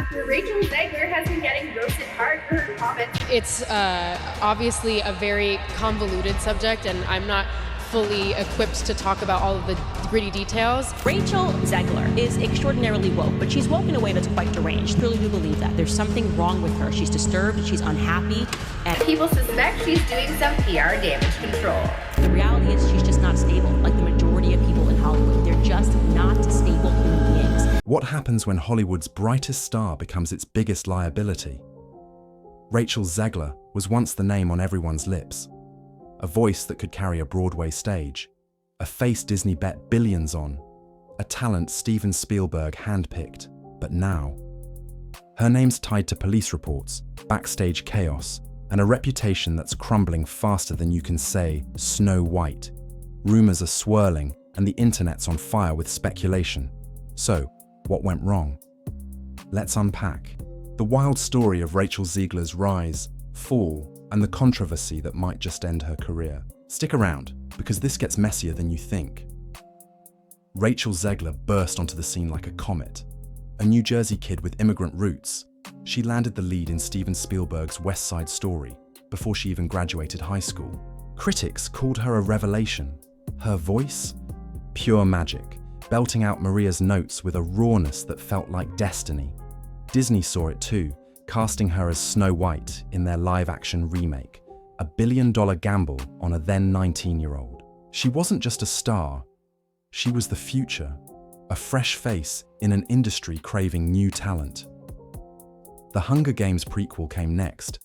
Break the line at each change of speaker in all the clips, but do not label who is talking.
Actor Rachel Zegler has been getting roasted hard for her comments.
It's obviously a very convoluted subject, and I'm not fully equipped to talk about all of the gritty details.
Rachel Zegler is extraordinarily woke, but she's woke in a way that's quite deranged. Truly do believe that. There's something wrong with her. She's disturbed, she's unhappy, and
People suspect she's doing some PR damage control.
the reality is she's just not stable. Like the majority of people in Hollywood, they're just not stable human beings.
What happens when Hollywood's brightest star becomes its biggest liability? Rachel Zegler was once the name on everyone's lips, a voice that could carry a Broadway stage, a face Disney bet billions on, a talent Steven Spielberg handpicked. But now, her name's tied to police reports, backstage chaos, and a reputation that's crumbling faster than you can say Snow White. Rumors are swirling, and the internet's on fire with speculation. So, what went wrong? Let's unpack the wild story of Rachel Zegler's rise, fall, and the controversy that might just end her career. Stick around, because this gets messier than you think. Rachel Zegler burst onto the scene like a comet. A New Jersey kid with immigrant roots, she landed the lead in Steven Spielberg's West Side Story before she even graduated high school. Critics called her a revelation. Her voice? Pure magic, belting out Maria's notes with a rawness that felt like destiny. Disney saw it too, casting her as Snow White in their live-action remake, a billion-dollar gamble on a then 19-year-old. She wasn't just a star, she was the future, a fresh face in an industry craving new talent. The Hunger Games prequel came next,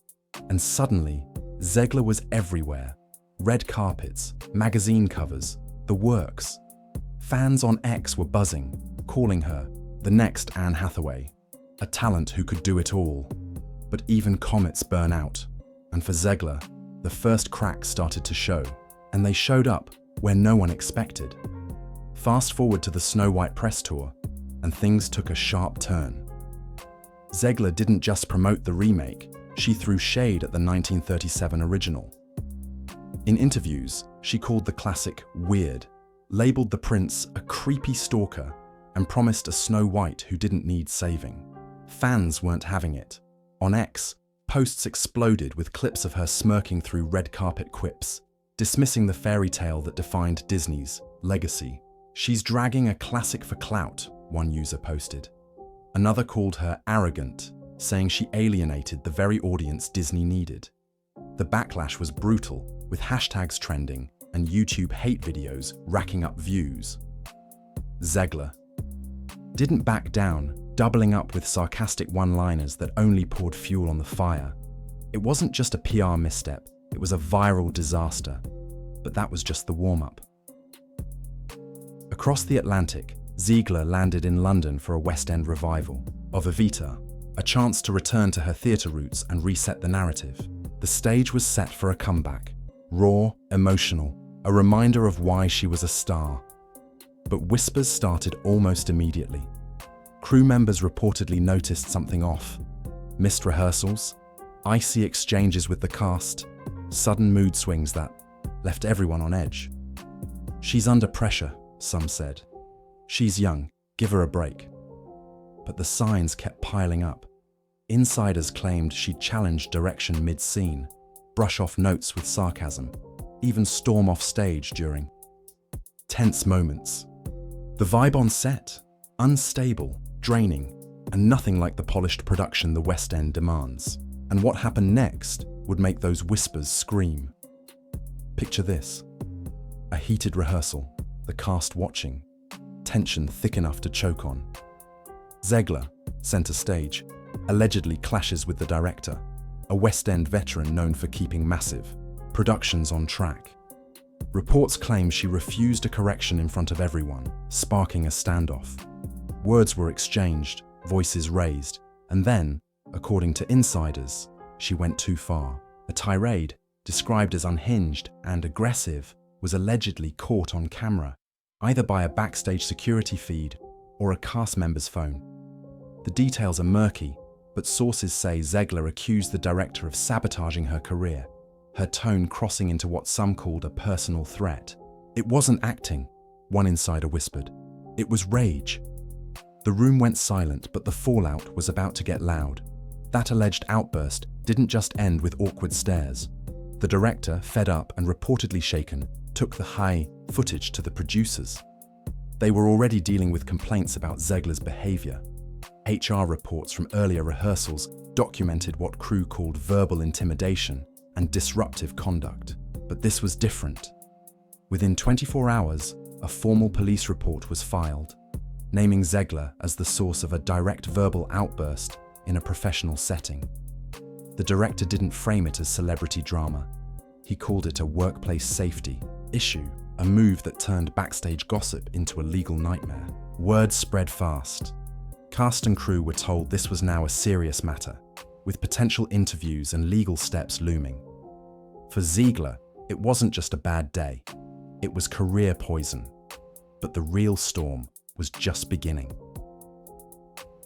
and suddenly, Zegler was everywhere. Red carpets, magazine covers, the works. Fans on X were buzzing, calling her the next Anne Hathaway, a talent who could do it all. But even comets burn out, and for Zegler, the first cracks started to show, and they showed up where no one expected. Fast forward to the Snow White press tour, and things took a sharp turn. Zegler didn't just promote the remake, she threw shade at the 1937 original. In interviews, she called the classic weird, labeled the prince a creepy stalker, and promised a Snow White who didn't need saving. Fans weren't having it. On X, posts exploded with clips of her smirking through red carpet quips, dismissing the fairy tale that defined Disney's legacy. "She's dragging a classic for clout," one user posted. Another called her arrogant, saying she alienated the very audience Disney needed. The backlash was brutal, with hashtags trending and YouTube hate videos racking up views. Zegler didn't back down, doubling up with sarcastic one-liners that only poured fuel on the fire. It wasn't just a PR misstep, it was a viral disaster. But that was just the warm-up. Across the Atlantic, Zegler landed in London for a West End revival of Evita, a chance to return to her theatre roots and reset the narrative. The stage was set for a comeback, raw, emotional, a reminder of why she was a star. But whispers started almost immediately. Crew members reportedly noticed something off. Missed rehearsals, icy exchanges with the cast, sudden mood swings that left everyone on edge. "She's under pressure," some said. "She's young, give her a break." But the signs kept piling up. Insiders claimed she'd challenge direction mid-scene, brush off notes with sarcasm, even storm off stage during tense moments. The vibe on set, unstable, draining, and nothing like the polished production the West End demands. And what happened next would make those whispers scream. Picture this: a heated rehearsal, the cast watching, tension thick enough to choke on. Zegler, center stage, allegedly clashes with the director, a West End veteran known for keeping massive productions on track. Reports claim she refused a correction in front of everyone, sparking a standoff. Words were exchanged, voices raised, and then, according to insiders, she went too far. A tirade, described as unhinged and aggressive, was allegedly caught on camera, either by a backstage security feed or a cast member's phone. The details are murky, but sources say Zegler accused the director of sabotaging her career, her tone crossing into what some called a personal threat. "It wasn't acting," one insider whispered. "It was rage." The room went silent, but the fallout was about to get loud. That alleged outburst didn't just end with awkward stares. The director, fed up and reportedly shaken, took the high footage to the producers. They were already dealing with complaints about Zegler's behavior. HR reports from earlier rehearsals documented what crew called verbal intimidation and disruptive conduct. But this was different. Within 24 hours, a formal police report was filed, naming Zegler as the source of a direct verbal outburst in a professional setting. The director didn't frame it as celebrity drama. He called it a workplace safety issue, a move that turned backstage gossip into a legal nightmare. Word spread fast. Cast and crew were told this was now a serious matter, with potential interviews and legal steps looming. For Ziegler, it wasn't just a bad day. It was career poison. But the real storm was just beginning.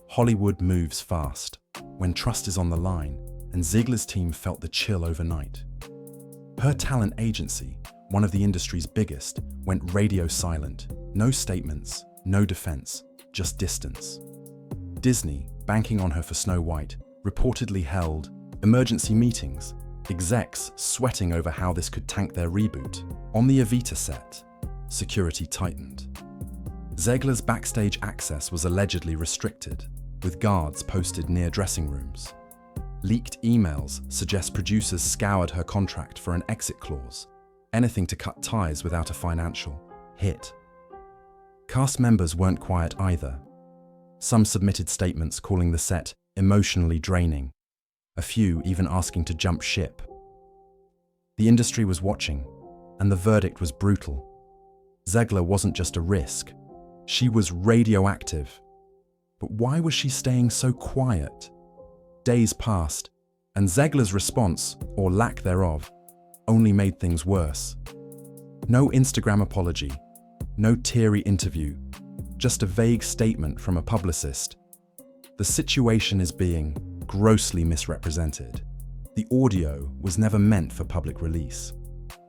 Hollywood moves fast when trust is on the line, and Ziegler's team felt the chill overnight. Her talent agency, one of the industry's biggest, went radio silent. No statements, no defense, just distance. Disney, banking on her for Snow White, reportedly held emergency meetings, execs sweating over how this could tank their reboot. On the Evita set, security tightened. Zegler's backstage access was allegedly restricted, with guards posted near dressing rooms. Leaked emails suggest producers scoured her contract for an exit clause, anything to cut ties without a financial hit. Cast members weren't quiet either. Some submitted statements calling the set emotionally draining, a few even asking to jump ship. The industry was watching, and the verdict was brutal. Zegler wasn't just a risk, she was radioactive. But why was she staying so quiet? Days passed, and Zegler's response, or lack thereof, only made things worse. No Instagram apology, no teary interview, just a vague statement from a publicist. The situation is being grossly misrepresented. The audio was never meant for public release.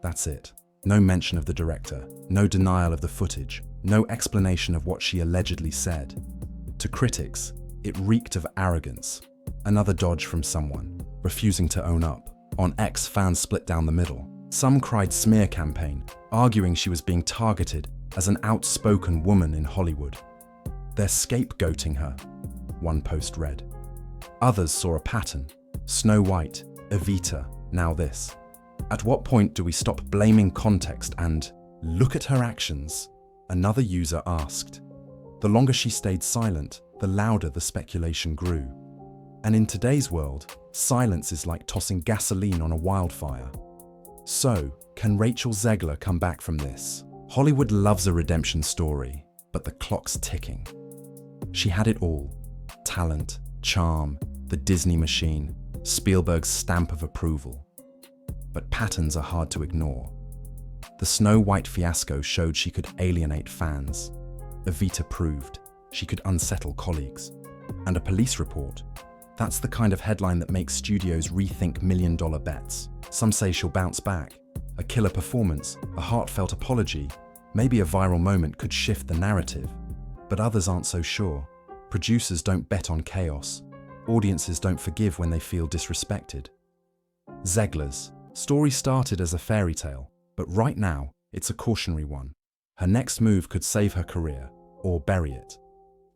That's it. No mention of the director, no denial of the footage, no explanation of what she allegedly said. To critics, it reeked of arrogance. Another dodge from someone, refusing to own up. On X, fans split down the middle. Some cried smear campaign, arguing she was being targeted as an outspoken woman in Hollywood. They're scapegoating her, one post read. Others saw a pattern. Snow White, Evita, now this. At what point do we stop blaming context and look at her actions? Another user asked. The longer she stayed silent, the louder the speculation grew. And in today's world, silence is like tossing gasoline on a wildfire. So, can Rachel Zegler come back from this? Hollywood loves a redemption story, but the clock's ticking. She had it all: talent, charm, the Disney machine, Spielberg's stamp of approval. But patterns are hard to ignore. The Snow White fiasco showed she could alienate fans. Evita proved she could unsettle colleagues. And a police report, that's the kind of headline that makes studios rethink million-dollar bets. Some say she'll bounce back. A killer performance, a heartfelt apology, maybe a viral moment could shift the narrative. But others aren't so sure. Producers don't bet on chaos. Audiences don't forgive when they feel disrespected. Zegler's story started as a fairy tale, but right now, it's a cautionary one. Her next move could save her career, or bury it.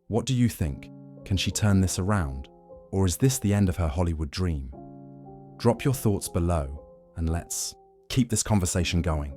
What do you think? Can she turn this around? Or is this the end of her Hollywood dream? Drop your thoughts below, and let's keep this conversation going.